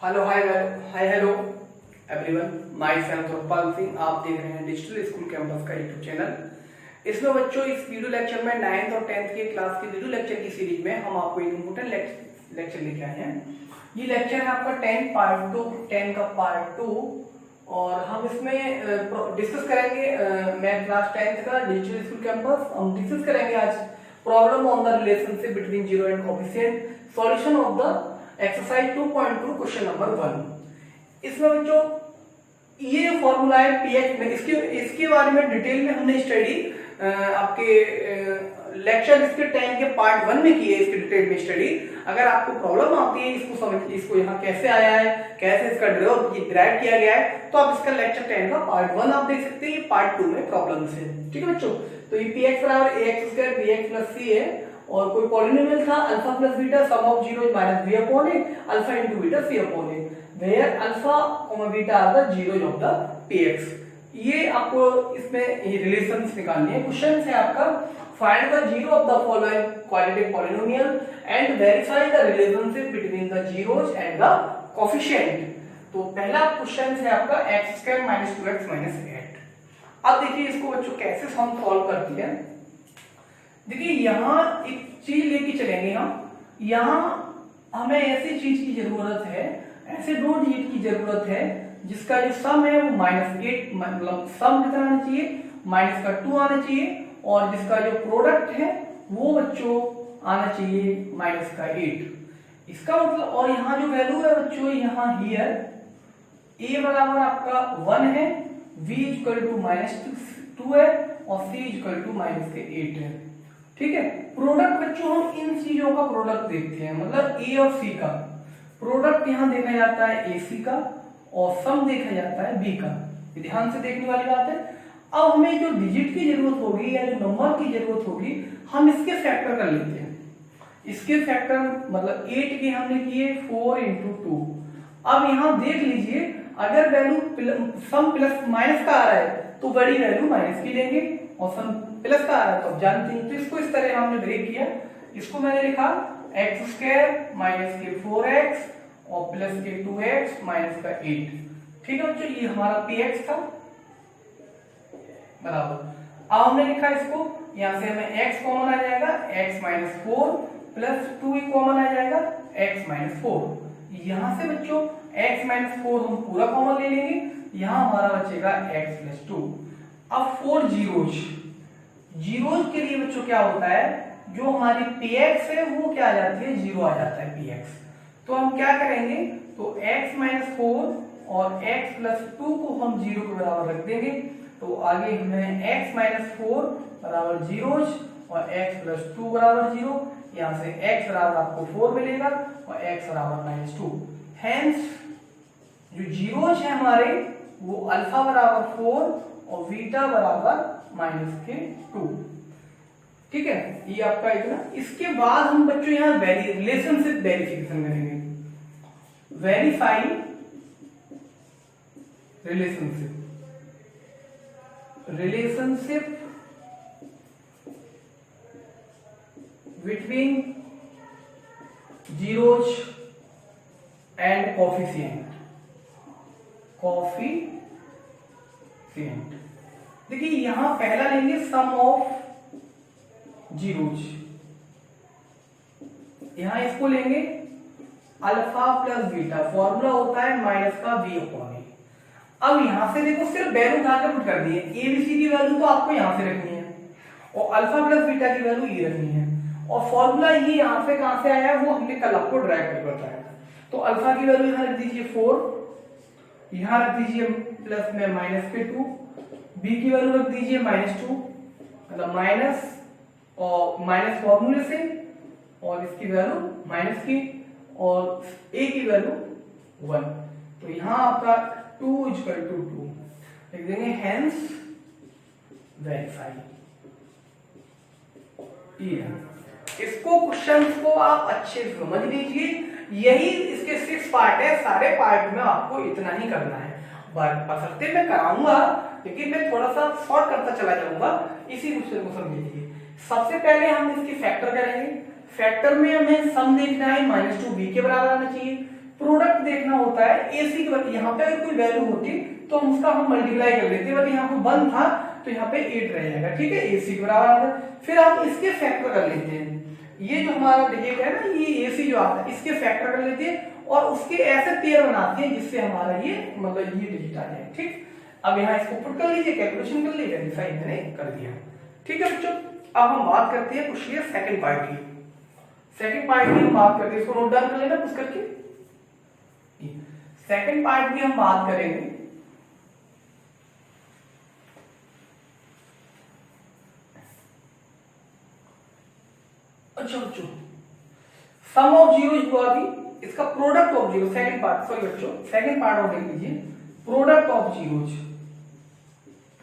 Hello hi hi hello everyone, my self रूपपाल Singh. आप देख रहे हैं डिजिटल स्कूल कैंपस का यूट्यूब चैनल। इसमें बच्चों इस वीडियो लेक्चर में 9th और 10th के क्लास की वीडियो लेक्चर की सीरीज में हम आपको एक इम्पोर्टेंट लेक्चर लेके आए हैं। ये लेक्चर है आपका 10 पार्ट 2, 10 का पार्ट 2, और हम इसमें डिस्कस करेंगे मैं क्लास 10th का डिजिटल स्कूल कैंपस। हम डिस्कस करेंगे आज problem on the relationship between zero and coefficient, solution of the exercise 2.2 question number 1। इसमें बच्चों ये जो फॉर्मूला है पीएच में, इसके बारे में डिटेल में हमने स्टडी आपके लेक्चर इसके 10 के पार्ट 1 में की है। इसकी डिटेल में स्टडी अगर आपको प्रॉब्लम आती है इसको समझ, इसको यहाँ कैसे आया है, कैसे इसका ड्राइव किया गया है, तो आप इसका लेक्चर 10 का पार्ट 1 आप देख सकते हैं। ये पार्ट 2 में प्रॉब्लम है। ठीक है बच्चों, तो ये px बराबर ax square bx plus c है, और कोई पॉलिनोमियल था alpha plus beta sum of 0 minus b upon a alpha into beta c upon a where alpha और beta are the zeros of the px। ये आपको इसमें ये रिलेशंस निकालनी है। क्वेश्चन है आपका find the zero of the following quadratic polynomial and verify the relationship between the zeros and the coefficient. तो पहला क्वेश्चन है आपका x square minus 2x minus 8। अब देखिए इसको बच्चों कैसे हम सॉल्व करते हैं। देखिए यहाँ एक चीज लेके चलेंगे हम। यहाँ हमें ऐसी चीज की जरूरत है, ऐसे दो डिजिट की जरूरत है जिसका जो सम है वो -8, मतलब सम कितना आना चाहिए -2 आना चाहिए, और जिसका जो प्रोडक्ट है वो बच्चों आना चाहिए -8। इसका मतलब, और यहाँ जो वैल्यू है बच्चों यहाँ हियर a बराबर आपका 1 है, v इक्वल टू -2 है, और c इक्वल टू -8 है। ठीक है, प्रोडक्ट बच्चों हम इन चीजों का प्रोडक्ट देखते हैं, मतलब a और c का प्रोडक्ट यहाँ देखा जाता है ac का, और सम देखा जाता है b का। ध्यान से देखने वाली बात है। अब हमें जो डिजिट की जरूरत होगी या जो नंबर की जरूरत होगी हम इसके फैक्टर कर लेते हैं। इसके फैक्टर मतलब 8 के हमने किए 4 × 2। अब यहाँ देख लीजिए, अगर वैल्यू सम प्लस माइनस का आ रहा है तो बड़ी वैल्यू माइनस की लेंगे, और सम प्लस का आ रहा है तो आप जानते हैं। तो इसको इस तरह हमने ब्रेक किया। इसको मैंने लिखा x स्क्वायर माइनस के 4x और प्लस के 2x माइनस का 8। ठीक है बच्चों, ये हमारा px था बराबर। अब हमने लिखा इसको, यहां से हमें x कॉमन आ जाएगा, x माइनस 4 प्लस 2 कॉमन आ जाएगा, x माइनस 4। यहां से बच्चों x माइनस 4 हम पूरा कॉमन ले लेंगे, यहां हमारा बचेगा x प्लस 2। अब 4 जीरोज के लिए बच्चों क्या होता है, जो हमारी px है वो क्या आ जाती है, 0 आ जाता है px। तो हम क्या करेंगे, तो x माइनस 4 और x प्लस 2 को हम 0 के बराबर रख देंगे। तो आगे हमें x माइनस 4 बराबर जीरोज और x प्लस 2 बराबर 0। यहाँ से x बराबर आपको 4 मिलेगा और x बराबर -2। हेंस जो जीरोज है हमारे वो अल्फा बराबर 4 और बीटा बराबर -2। ठीक है, ये आपका इतना। इसके बाद हम बच्चों यहाँ रिलेशनशिप वेरिफिकेशन करेंगे। Verify relationship between zeros and coefficient. देखिए यहां पहला लेंगे सम ऑफ जीरोज। यहां इसको लेंगे अल्फा प्लस बीटा, फॉर्मूला होता है माइनस का b अपॉन a। अब यहां से देखो सिर्फ वैल्यू उठा के पुट कर दी है, a b c की वैल्यू तो आपको यहां से रखनी है, और अल्फा प्लस बीटा की वैल्यू ये रखनी है, और फॉर्मूला ये यहां से कहां से आया है वो हमने कल आपको ड्राइव करके बताया था। तो अल्फा की वैल्यू यहां रख दीजिए 4, यहां रख दीजिए प्लस में -2, b की वैल्यू रख दीजिए -2, मतलब माइनस और माइनस फॉर्मूले से, और इसकी वैल्यू माइनस की, और a की वैल्यू 1। तो यहां आपका 2 = 2 लिख देंगे, हेंस वेरीफाई। इसको क्वेश्चंस को आप अच्छे से समझ लीजिए। यही इसके 6 पार्ट है, सारे पार्ट में आपको इतना ही करना है। बशर्ते मैं कराऊंगा, लेकिन मैं थोड़ा सा शॉर्ट करता चला जाऊंगा, इसी क्वेश्चन को समझ लीजिए। सबसे पहले हम इसकी फैक्टर करेंगे। फैक्टर में हमें सम देखना है, -2 b के बराबर आना चाहिए। प्रोडक्ट देखना होता है AC के बाद यहाँ पे अगर कोई वैल्यू होती तो हम उसका हम मल्टीप्लाई कर लेते, बट यहाँ पे 1 था तो यहाँ पे 8 रह जाएगा, ठीक है, AC के बराबर। फिर हम इसके फैक्टर कर लेते हैं, ये जो हमारा डिजिट है ना, ये AC जो आता है इसके फैक्टर कर लेते हैं और उसके ऐसे पेयर बनाते हैं जिससे हमारा ये मतलब ये डिजिट आ जाए, ठीक। अब यहाँ इसको पुट कर लीजिए, कैलकुलेशन कर लीजिए, वेरीफाई मैंने कर दिया, ठीक है बच्चों। अब हम बात करते हैं कुछ सेकंड पार्ट की। सेकंड पार्ट की हम बात करते हैं, इसको नोट डाउन कर लेना कुछ करके। सेकंड पार्ट की हम बात करेंगे, अच्छा बच्चों, सम ऑफ जीरो हुआ अभी, इसका product of zero second part, sorry बच्चों सेकंड पार्ट और देख लीजिए, product of zeros,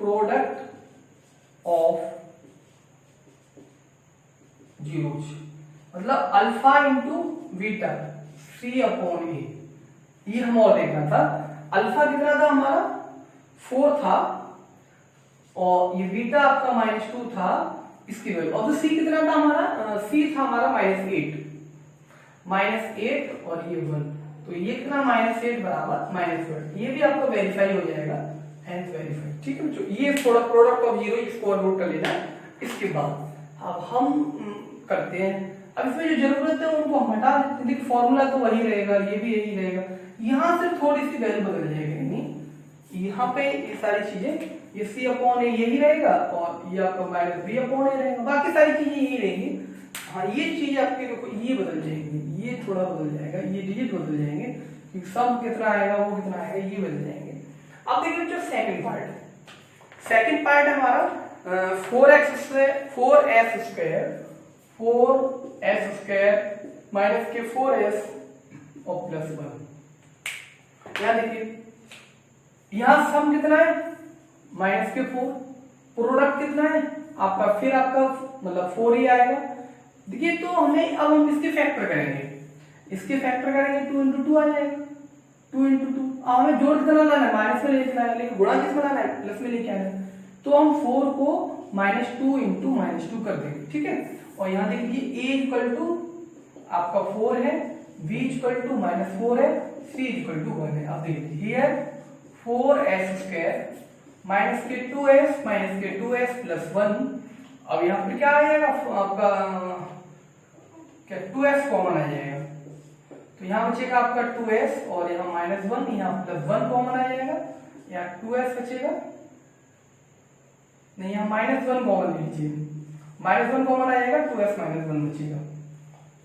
product of zeros मतलब alpha into beta C upon A, ये हम और देखना था। अल्फा कितना था हमारा 4 था और ये बीटा आपका -2 था इसकी वैल्यू, और तो C कितना था हमारा, C था हमारा -8 और ये 1, तो ये कितना -8 बराबर -1, ये भी आपका वेरीफाई हो जाएगा, हेंस वेरीफाई, ठीक है बच्चों। ये थोड़ा प्रोडक्ट ऑफ जीरो इसको नोट कर लेना। इसके बाद अब हम करते हैं, अब इसमें जो जरूरत है उनको हम हटा देते हैं, देखिए फॉर्मूला तो वही रहेगा, ये भी यही रहेगा, यहाँ से थोड़ी सी वैल्यू बदल जाएगी, यानी यहाँ पे ये सारी चीजें, ये C अपॉन ए यही रहेगा और ये आपका -B अपॉन ए रहेगा, बाकी सारी चीजें यही रहेंगी। हाँ ये चीज आपके देखो ये बदल जाएगी, ये थोड़ा बदल जाएगा, ये डिजिट बदल जाएंगे, क्योंकि सम कितना आएगा वो कितना आएगा ये बदल जाएंगे। अब देखिए जो सेकंड पार्ट है हमारा 4s स्क्वायर माइनस के 4s और +1। यहाँ देखिए यहाँ सम कितना है -4, प्रोडक्ट कितना है आपका, फिर आपका मतलब 4 ही आएगा। देखिए तो हमें अब हम इसके फैक्टर करेंगे, 2 × 2 आ जाएगा, 2 × 2। अब हमें जोड़ कितना लाना है, माइनस में लेके आना है, लेकिन गुणा किस में लाना है, प्लस में लेके आना है, तो हम 4 को -2 × -2 कर देंगे, ठीक है। और यहाँ देखिए a = आपका 4 है, b = -4 है, c = 1 है। अब देखिए हियर 4s स्क्वायर माइनस के 2s +1। अब यहाँ पर क्या आ जाएगा आपका, क्या 2s कॉमन आ जाएगा, तो यहाँ बचेगा आपका 2s और यहाँ -1, यहाँ +1 कॉमन आ जाएगा, यहाँ 2s बचेगा, नहीं यहाँ -1 कॉमन लीजिए, -1 कॉमन आ जाएगा, 2s -1 बचेगा,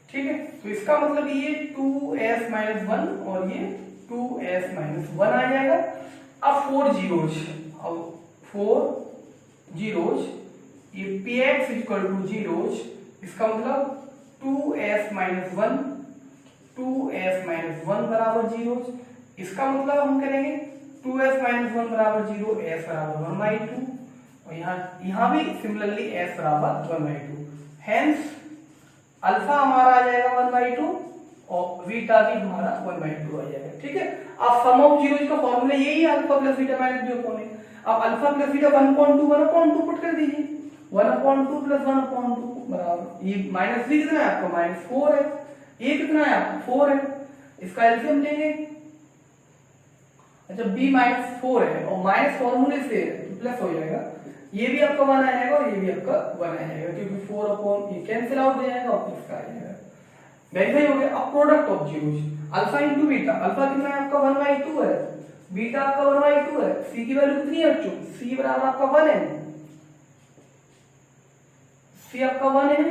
ठीक है। तो इसका मतलब ये 2s -1 और ये 2s -1 आ जाएगा। अब 4 जीरोज, ये px = जीरोज, इसका मतलब 2s -1 बराबर जीरोज, इसका मतलब हम करेंगे 2s -1 बराबर 0, s बराबर 1/2, और यहाँ भी सिमिलरली s बराबर 1/2, हेंस अल्फा हमारा आ जाएगा 1/2 और बीटा भी हमारा 1/2 आ जाएगा, ठीक है। अब सम ऑफ जीरोज का फॉर्मूला यही है, alpha plus beta minus B upon A. अब अल्फा प्लस बीटा 1/2 पुट कर दीजिए, 1/2 + 1/2 बराबर ये -3 कितना है आपका -4 है, ये कितना है आपका 4 है, इसका एलसीएम लेंगे, अच्छा b -4 है और माइनस फॉर्मूले से प्लस हो जाएगा, ये भी आपका 1 आ जाएगा और ये भी आपका 1 आ जाएगा, क्योंकि 4 अपॉन ये कैंसिल आउट हो जाएगा और प्लस का आ जाएगा, वेरीफाई हो गया। अब product of zeros, alpha into beta, alpha कितना है आपका 1/2 है, बीटा आपका 1/2 है, c की वैल्यू कितनी है बच्चों, c बराबर आपका 1 है, c आपका 1 है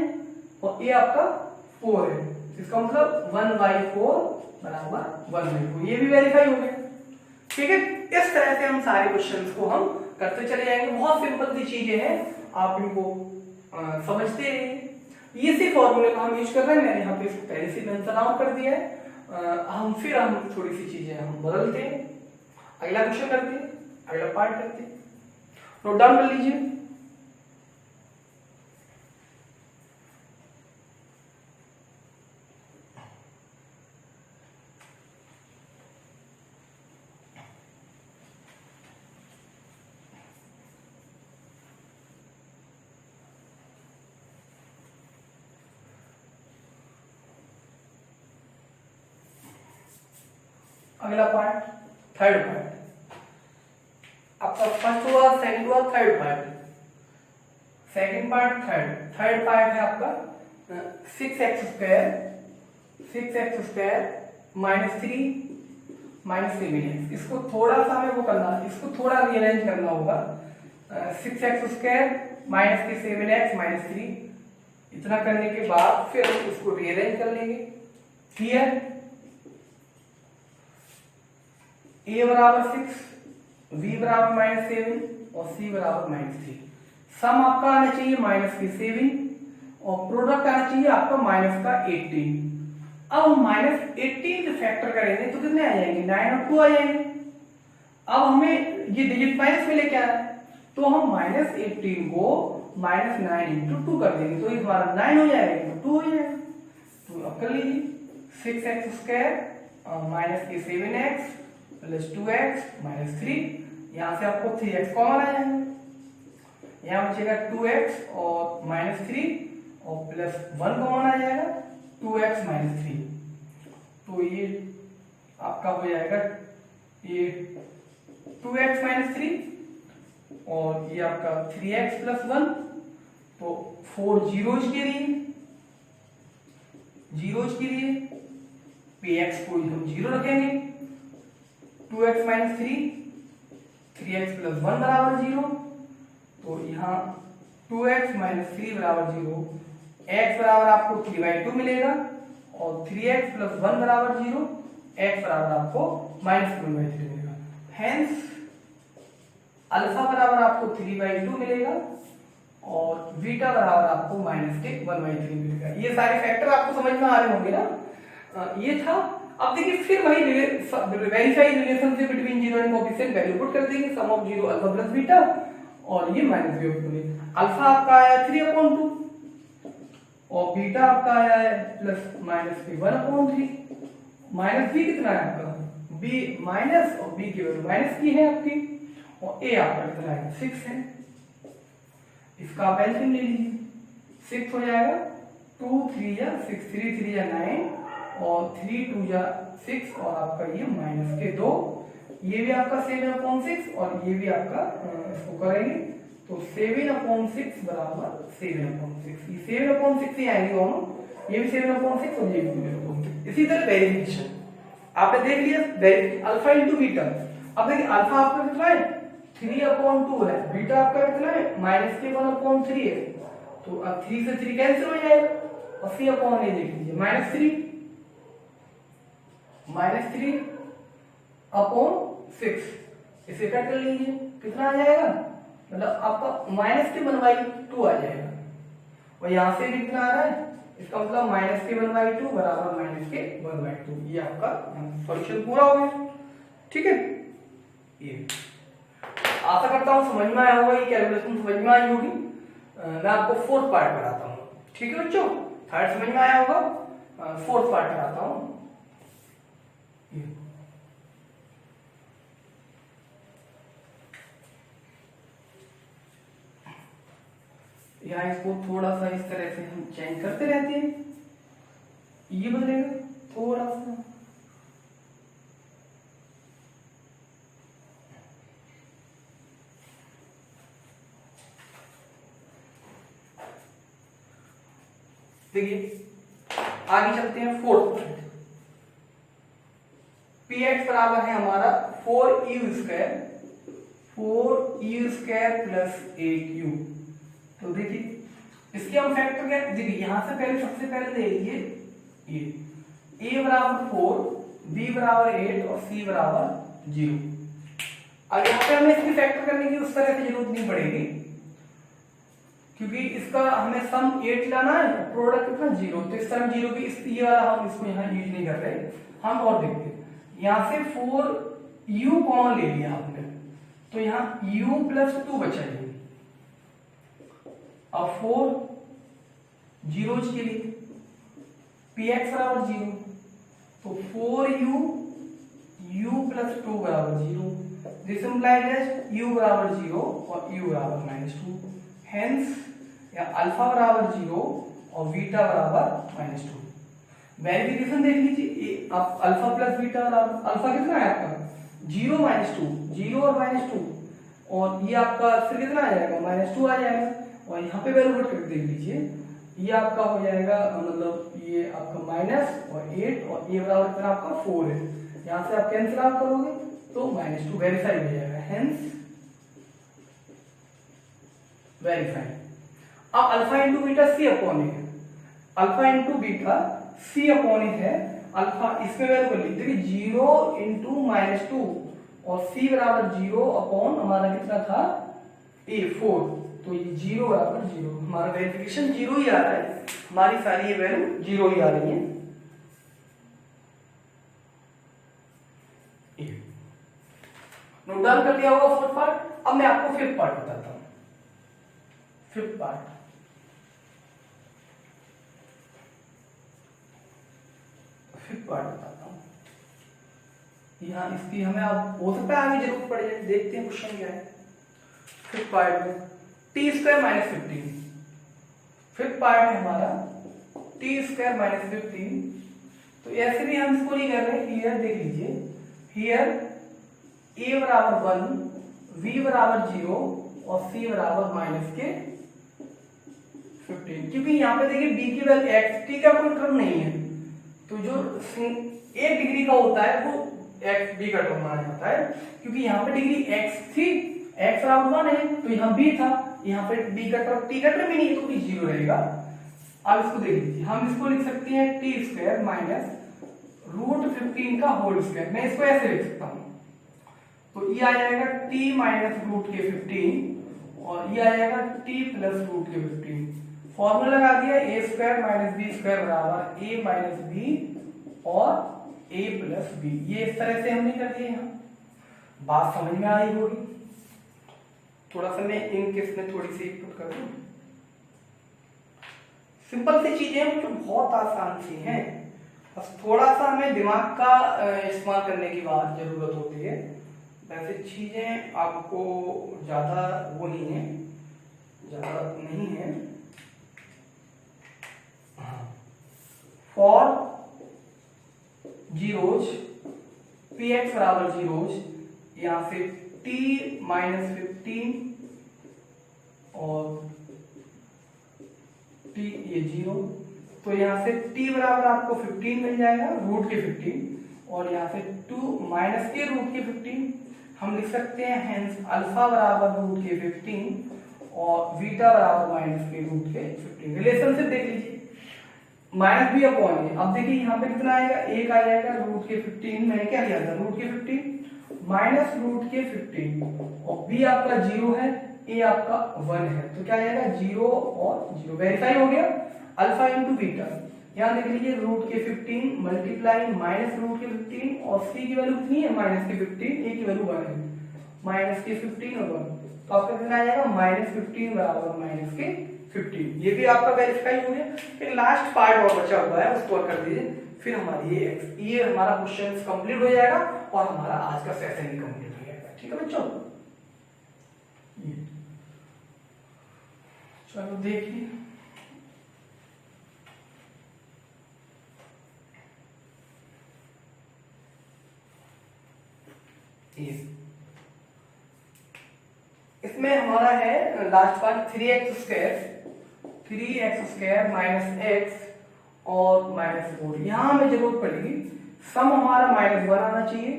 और a आपका 4 है, इसका मतलब 1/4 बराबर 1/2, ये भी वेरीफाई हो गया, ठीक है। इस तरह से हम सारे क्वेश्चंस को हम करते चले जाएंगे, बहुत सिंपल सी चीजें हैं, आप इनको समझते रहिए। इसी फॉर्मूले को हम यूज कर रहे हैं, मैंने यहाँ पे इसको पहले से मेंशन आउट कर दिया है। हम थोड़ी सी चीजें हम बदलते हैं, अगला क्वेश्चन करते हैं, अगला पार्ट करते हैं, नोट डाउन कर लीजिए। अगला पार्ट, थर्ड पार्ट आपका फर्स्ट हुआ, सेकंड हुआ, third part. Second part, third part है आपका 6x² माइनस 3 माइनस 7x। इसको थोड़ा सा हमें वो करना, इसको थोड़ा रीअरेंज करना होगा। 6x² माइनस के 7x माइनस 3, इतना करने के बाद फिर इसको रीअरेंज कर लेंगे। क्लियर? a बराबर 6, b बराबर माइनस 7 और c बराबर माइनस 3। सम आपका आना चाहिए माइनस के 7 और प्रोडक्ट आना चाहिए आपका माइनस का 18। अब हम माइनस 18 से फैक्टर करेंगे तो कितने आ जाएंगे, 9 और 2 आ जाएंगे। अब हमें ये डिजिट माइनस में लेके आना है, तो हम माइनस 18 को माइनस 9 इंटू 2 कर देंगे, तो ये हमारा 9 हो जाएगा, 2 हो जाएगा। तो अब कर लीजिए 6x² माइनस के 7x प्लस 2x माइनस 3, यहां से आपको 3x कॉमन आ जाएगा, यहाँ बचेगा 2x और माइनस 3 और प्लस 1 कॉमन आ जाएगा, 2x माइनस 3। तो ये आपका हो जाएगा ये 2x माइनस 3 और ये आपका 3x प्लस 1। तो 4 जीरोज के लिए, px को हम 0 रखेंगे। 2x माइनस 3, 3x प्लस 1 बराबर 0। तो यहाँ 2x माइनस 3 बराबर 0, x बराबर आपको 3/2 मिलेगा और 3x प्लस 1 बराबर 0, x बराबर आपको माइनस 1/3 मिलेगा। हेंस अल्फा बराबर आपको 3/2 मिलेगा और बीटा बराबर आपको माइनस के 1/3 मिलेगा। ये सारे फैक्टर आपको समझ में आ रहे होंगे ना। ये था। अब देखिए फिर वही verify relationship between zero and coefficient value put कर देंगे, sum of zero alpha plus beta और ये माइनस b ऑफ 2। अल्फा आपका आया 3/2 और बीटा आपका आया है प्लस माइनस के 1/3। माइनस b कितना है आपका, b माइनस और b की वैल्यू माइनस की है आपकी, और a आपका कितना है 6 है। इसका आप एलसीएम ले लीजिए, 6 हो जाएगा, 2 3 या 6, 3 3 या 9 और 3 2 या 6 और आपका ये माइनस के 2। ये भी आपका 7/6 और ये भी आपका इसको करेंगे तो 7/6 बराबर 7/6। ये 7/6 ही आएंगे दोनों, ये भी 7/6 और ये भी 7/6। इसी तरह वेरिफिकेशन आपने देख लिया, अल्फा इंटू बीटा। अब देखिए अल्फा आपका कितना है 3/2 है, बीटा आपका कितना है माइनस के 1/3 है। तो अब 3 से 3 कैंसिल हो जाएगा और c/a देख लीजिए -3/6, इसे कट कर लीजिए, कितना आ जाएगा, मतलब आपका माइनस के 1/2 आ जाएगा। और यहां से भी कितना आ रहा है, इसका मतलब माइनस के 1/2 बराबर माइनस के 1/2। ये आपका सॉल्यूशन पूरा हो गया। ठीक है, ये आशा करता हूं समझ में आया होगा, ये कैलकुलेशन समझ में आई होगी। मैं आपको फोर्थ पार्ट कराता हूँ। ठीक है बच्चों, थर्ड समझ में आया होगा, फोर्थ पार्ट कराता हूँ। यहाँ इसको थोड़ा सा इस तरह से हम चेंज करते रहते हैं, ये बदलेगा थोड़ा सा। देखिए आगे चलते हैं फोर्थ पॉइंट। px बराबर है हमारा 4u² प्लस 8u। तो देखिए इसके हम फैक्टर क्या, देखिए यहां से पहले सबसे पहले ले लीजिए ये a बराबर 4, b बराबर 8 और c बराबर 0। अब यहाँ पे हमें इसकी फैक्टर करने की उस तरह की जरूरत नहीं पड़ेगी, क्योंकि इसका हमें सम 8 लाना है, प्रोडक्ट कितना 0। तो इस तरह 0 की ये वाला हम इसको यहाँ यूज नहीं कर रहे। हम और देखते हैं, यहाँ से 4u कॉमन ले लिया हमने, तो यहाँ u प्लस 2 बचा है। अब 4 जीरोज के लिए px बराबर 0, तो 4u u प्लस 2 बराबर 0। दिस इंप्लाइज दैट u बराबर 0 और u बराबर -2। हेंस या अल्फा बराबर 0 और बीटा बराबर -2। वेरिफिकेशन देख लीजिए, आप अल्फा प्लस बीटा, अल्फा कितना है आपका 0 -2, 0 और -2, और ये आपका फिर कितना आ जाएगा -2 आ जाएगा, और यहाँ पे वैल्यू पुट करके देख लीजिए, ये आपका हो जाएगा मतलब ये आपका माइनस और 8, और ये बराबर कितना आपका 4 है, यहाँ से आप कैंसिल आउट करोगे तो -2 वेरीफाई हो जाएगा, हेंस वेरीफाई। अब अल्फा इंटू बीटा सी अपॉन ए, अल्फा इंटू बीटा सी अपॉन ए है, अल्फा इसमें वैल्यू कर लीजिए 0 इंटू -2, और सी बराबर 0 अपॉन हमारा कितना था ए 4, तो ये 0 बराबर 0, हमारा वेरिफिकेशन 0 ही आ रहा है, हमारी सारी ये वैल्यू 0 ही आ रही है। नोट डाउन कर लिया होगा फोर्थ पार्ट। अब मैं आपको फिफ्थ पार्ट बताता हूं। फिफ्थ पार्ट, फिफ्थ पार्ट बताता हूं, यहाँ इसकी हमें अब हो सकता है आगे जरूरत पड़ जाए, देखते हैं क्वेश्चन क्या है। फिफ्थ पार्ट में T square minus 15, fifth part है हमारा टी स्क्वायर माइनस 15, तो ऐसे भी हम इसको नहीं कर रहे, हियर देख लीजिए, हियर ए बराबर 1, बी बराबर 0 और सी बराबर माइनस के 15, क्योंकि यहाँ पे देखिए बी की वैल्यू एक्स, टी का कोई टर्म नहीं है, तो जो 1 डिग्री का होता है वो एक्स बी का टर्म माना जाता है, क्योंकि यहाँ पे डिग्री एक्स थी, एक्स बराबर 1 है, तो यहाँ बी था, यहाँ पे बी का टर्म टी का टर्म ही नहीं है, तो बी 0 रहेगा। अब इसको देख लीजिए, हम इसको लिख सकते हैं टी स्क्वायर माइनस √15 का होल स्क्वायर, मैं इसको ऐसे लिख सकता हूँ, तो ये आ जाएगा t माइनस रूट के 15, और ये आ जाएगा t प्लस रूट के 15, फॉर्मूला लगा दिया, ए स्क्वायर माइनस बी स्क्वायर बराबर ए माइनस बी और a प्लस बी, ये इस तरह से हमने कर दिया। यहाँ बात समझ में आई होगी, थोड़ा सा मैं इन केस में थोड़ी सी इनपुट कर दूं, सिंपल सी चीजें हैं जो बहुत आसान सी हैं, बस थोड़ा सा हमें दिमाग का इस्तेमाल करने की बात जरूरत होती है, वैसे चीजें आपको ज्यादा वो नहीं है, ज्यादा नहीं है। फॉर जीरोज पी एक्स बराबर जीरोज, यहाँ से t माइनस 15 और t ये 0, तो यहाँ से t बराबर आपको 15 मिल जाएगा रूट के 15, और यहाँ से 2 माइनस के रूट के 15 हम लिख सकते हैं, हेंस अल्फा बराबर रूट के 15 और बीटा बराबर माइनस के रूट के 15। रिलेशनशिप देख लीजिए, माइनस बी अपॉन ए, अब देखिए यहाँ पे कितना आएगा, एक आ जाएगा रूट के 15, मैंने क्या लिया था रूट के 15 माइनस रूट के 15, और बी आपका 0 है, ए आपका 1 है, तो क्या आ जाएगा 0 और 0, वेरीफाई हो गया। अल्फा इंटू बीटा, यहाँ देख लीजिए रूट के 15 मल्टीप्लाई माइनस रूट के 15, और सी की वैल्यू कितनी है माइनस के 15, ए की वैल्यू 1 है, माइनस के 15 और 1, तो आपका कितना आ जाएगा -15 बराबर माइनस के 15। ये भी आपका वेरीफाई हो गया। एक लास्ट पार्ट और बचा हुआ है, उसको कर दीजिए, फिर हमारी ये हमारा क्वेश्चन कंप्लीट हो जाएगा और हमारा आज का सेशन भी कंप्लीट हो जाएगा। ठीक है बच्चों, चलो देखिए, इसमें हमारा है last part 3x square minus x और -4, यहाँ हमें जरूरत पड़ेगी सम हमारा -1 आना चाहिए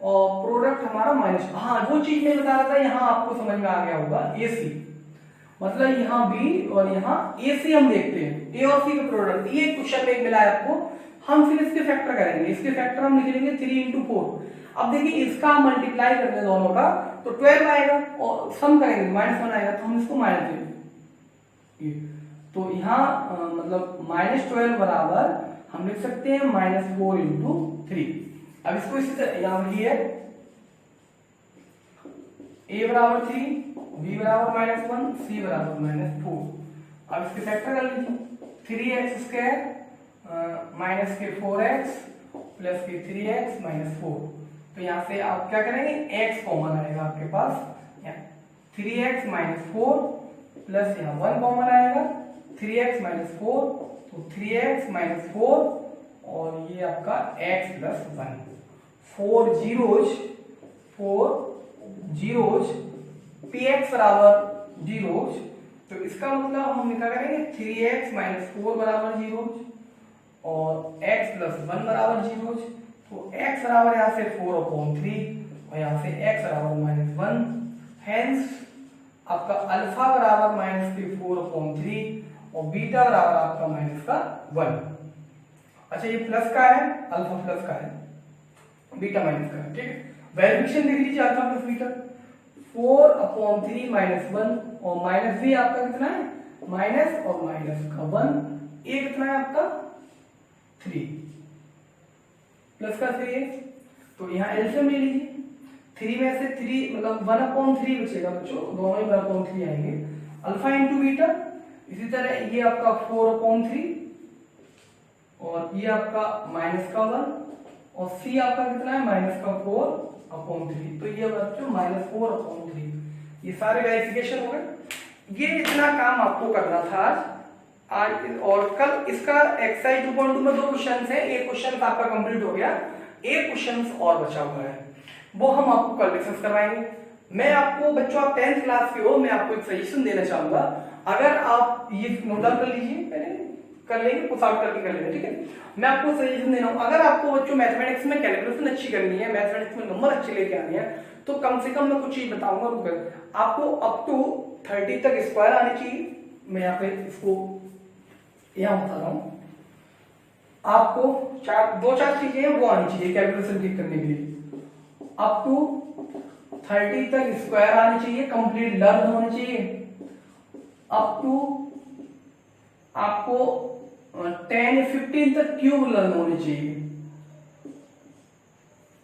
और प्रोडक्ट हमारा माइनस, हाँ वो चीज मैं बता रहा था, यहाँ आपको समझ में आ गया होगा AC, मतलब यहाँ B और यहाँ AC हम देखते हैं, A और C का प्रोडक्ट, ये क्वेश्चन में मिला है आपको, हम फिर इसके फैक्टर करेंगे, इसके फैक्टर हम लिख लेंगे 3 × 4। अब देखिए इसका मल्टीप्लाई करते हैं दोनों का, तो 12 आएगा, और सम करेंगे -1 आएगा, तो हम इसको माइनस देंगे, तो यहाँ मतलब -12 बराबर हम लिख सकते हैं -4 × 3। अब इसको इसी तरह यहाँ लिखिए, a बराबर 3, b बराबर -1, c बराबर -4। अब इसके फैक्टर कर लीजिए, 3x स्क्वायर माइनस के 4x प्लस के 3x -4, तो यहाँ से आप क्या करेंगे, x कॉमन आएगा आपके पास, 3x -4 प्लस यहाँ 1 कॉमन आएगा, 3x -4, तो 3x -4 और ये आपका x प्लस 1, 4 जीरोज px बराबर जीरोज, तो इसका मतलब हम क्या करेंगे 3x माइनस 4 बराबर जीरोज और x प्लस 1 बराबर जीरोज, तो x बराबर यहाँ से 4/3 और यहाँ से x बराबर -1, हेंस आपका अल्फा बराबर -4/3 और बीटा बराबर आपका -1। अच्छा ये प्लस का है, अल्फा प्लस का है, बीटा माइनस का है, ठीक है। वेरिएशन देख लीजिए अल्फा प्लस बीटा, 4/3 -1 और माइनस भी आपका कितना है माइनस और माइनस का 1, ये कितना है आपका 3 प्लस का 3 है, तो यहाँ एलसीएम ले लीजिए, 3 में से 3 मतलब 1/3 बचेगा बच्चों, दोनों ही 1/3 आएंगे, अल्फा इंटू बीटा। इसी तरह ये आपका 4/3 और ये आपका -1 और सी आपका कितना है -4/3, तो ये बच्चों -4/3। ये सारे वेरिफिकेशन हो गए। ये इतना काम आपको करना था आज और कल इसका एक्सरसाइज 2.2 में 2 क्वेश्चंस हैं, एक क्वेश्चन आपका कंप्लीट हो गया, एक क्वेश्चन और बचा हुआ है, वो हम आपको कल डिस्कस करवाएंगे। मैं आपको बच्चों आप 10th क्लास के हो, मैं आपको एक सजेशन देना चाहूंगा, अगर आप ये नोट डाउन कर लीजिए, पहले कर लेंगे पुश आउट करके कर लेंगे, ठीक है। मैं आपको सजेशन दे रहा हूं, अगर आपको बच्चों मैथमेटिक्स में कैलकुलेशन अच्छी करनी है, मैथमेटिक्स में नंबर अच्छे लेके आने हैं, तो कम से कम मैं कुछ चीज बताऊंगा, आपको अप टू 30 तक स्क्वायर आनी चाहिए। मैं यहाँ पे इसको यहाँ बता रहा हूं, आपको 2-4 चीजें हैं वो आनी चाहिए कैलकुलेशन ठीक करने के लिए। अप टू 30 तक स्क्वायर आनी चाहिए, कंप्लीट लर्न होनी चाहिए। अप टू आपको 10-15 तक क्यूब लर्न होनी चाहिए।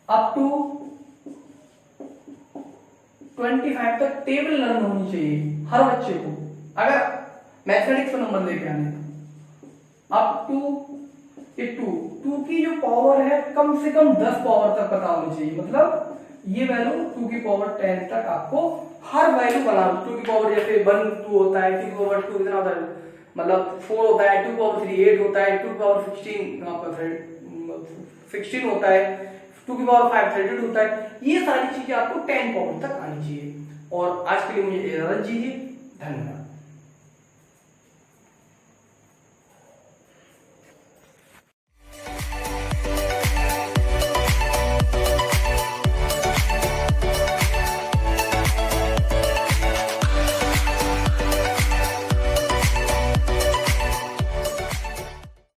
अप टू 25 तक टेबल लर्न होनी चाहिए हर बच्चे को, अगर मैथमेटिक्स में नंबर लेके आने। अप टू 2 की जो पावर है कम से कम 10 पावर तक पता होनी चाहिए, मतलब ये वैल्यू 2 की पावर 10 तक आपको हर वैल्यू बना, 2 की पावर जैसे 1 2 होता है, 2 की पावर 2 इतना होता है, मतलब 4 होता है, 2 की पावर 3 8 होता है, 2 की पावर 16 होता है, 2 की पावर 5 32 होता है। ये सारी चीजें आपको 10 पावर तक आनी चाहिए। और आज के लिए मुझे इजाजत दीजिए, धन्यवाद।